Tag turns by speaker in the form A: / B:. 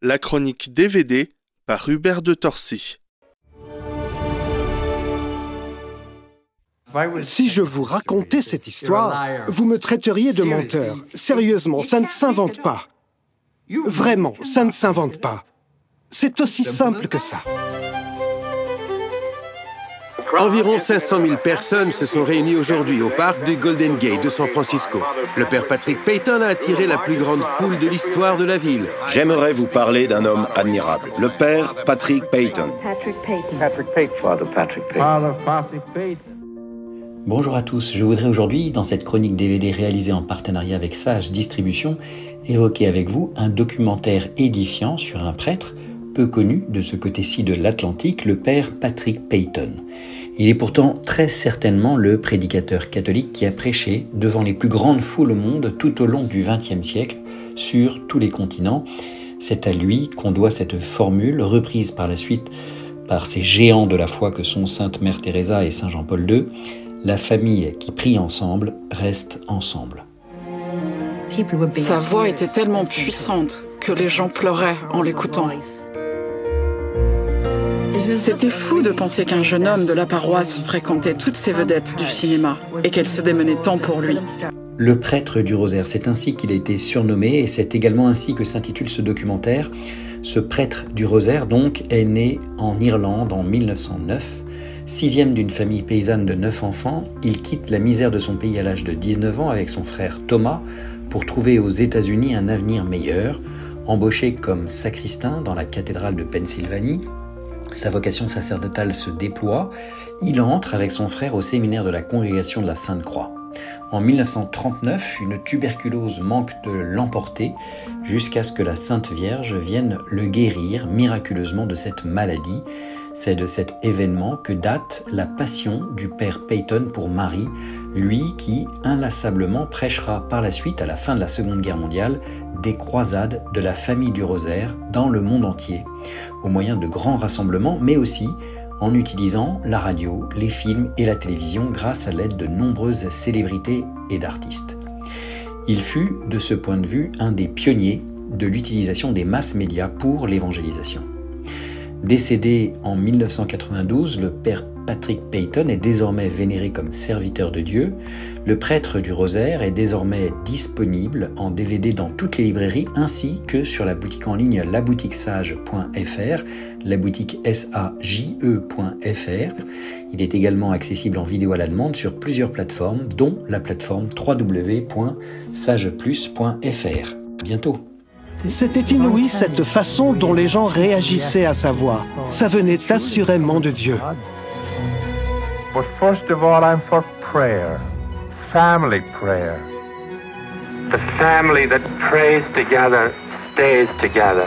A: La chronique DVD par Hubert de Torcy.
B: Si je vous racontais cette histoire, vous me traiteriez de menteur. Sérieusement, ça ne s'invente pas. Vraiment, ça ne s'invente pas. C'est aussi simple que ça.
C: Environ 500 000 personnes se sont réunies aujourd'hui au parc du Golden Gate de San Francisco. Le père Patrick Peyton a attiré la plus grande foule de l'histoire de la ville.
D: J'aimerais vous parler d'un homme admirable, le père Patrick Peyton.
E: Bonjour à tous, je voudrais aujourd'hui, dans cette chronique DVD réalisée en partenariat avec Sage Distribution, évoquer avec vous un documentaire édifiant sur un prêtre peu connu de ce côté-ci de l'Atlantique, le père Patrick Peyton. Il est pourtant très certainement le prédicateur catholique qui a prêché devant les plus grandes foules au monde tout au long du XXe siècle, sur tous les continents. C'est à lui qu'on doit cette formule, reprise par la suite par ces géants de la foi que sont Sainte Mère Teresa et Saint Jean-Paul II. La famille qui prie ensemble reste ensemble.
F: Sa voix était tellement puissante que les gens pleuraient en l'écoutant. C'était fou de penser qu'un jeune homme de la paroisse fréquentait toutes ces vedettes du cinéma et qu'elles se démenaient tant pour lui.
E: Le prêtre du rosaire, c'est ainsi qu'il a été surnommé et c'est également ainsi que s'intitule ce documentaire. Ce prêtre du rosaire, donc, est né en Irlande en 1909. Sixième d'une famille paysanne de 9 enfants, il quitte la misère de son pays à l'âge de 19 ans avec son frère Thomas pour trouver aux États-Unis un avenir meilleur. Embauché comme sacristain dans la cathédrale de Pennsylvanie, sa vocation sacerdotale se déploie. Il entre avec son frère au séminaire de la Congrégation de la Sainte-Croix. En 1939, une tuberculose manque de l'emporter jusqu'à ce que la Sainte Vierge vienne le guérir miraculeusement de cette maladie. C'est de cet événement que date la passion du père Peyton pour Marie, lui qui inlassablement prêchera par la suite, à la fin de la Seconde Guerre mondiale, des croisades de la famille du rosaire dans le monde entier, au moyen de grands rassemblements, mais aussi en utilisant la radio, les films et la télévision grâce à l'aide de nombreuses célébrités et d'artistes. Il fut, de ce point de vue, un des pionniers de l'utilisation des masses médias pour l'évangélisation. Décédé en 1992, le père Patrick Peyton est désormais vénéré comme serviteur de Dieu. Le prêtre du rosaire est désormais disponible en DVD dans toutes les librairies ainsi que sur la boutique en ligne laboutiquesage.fr, la boutique sage.fr. Il est également accessible en vidéo à la demande sur plusieurs plateformes, dont la plateforme www.sageplus.fr. À bientôt.
B: C'était inouï cette façon dont les gens réagissaient à sa voix. Ça venait assurément de Dieu.
G: But first of all, I'm for prayer, family prayer.
H: The family that prays together stays together.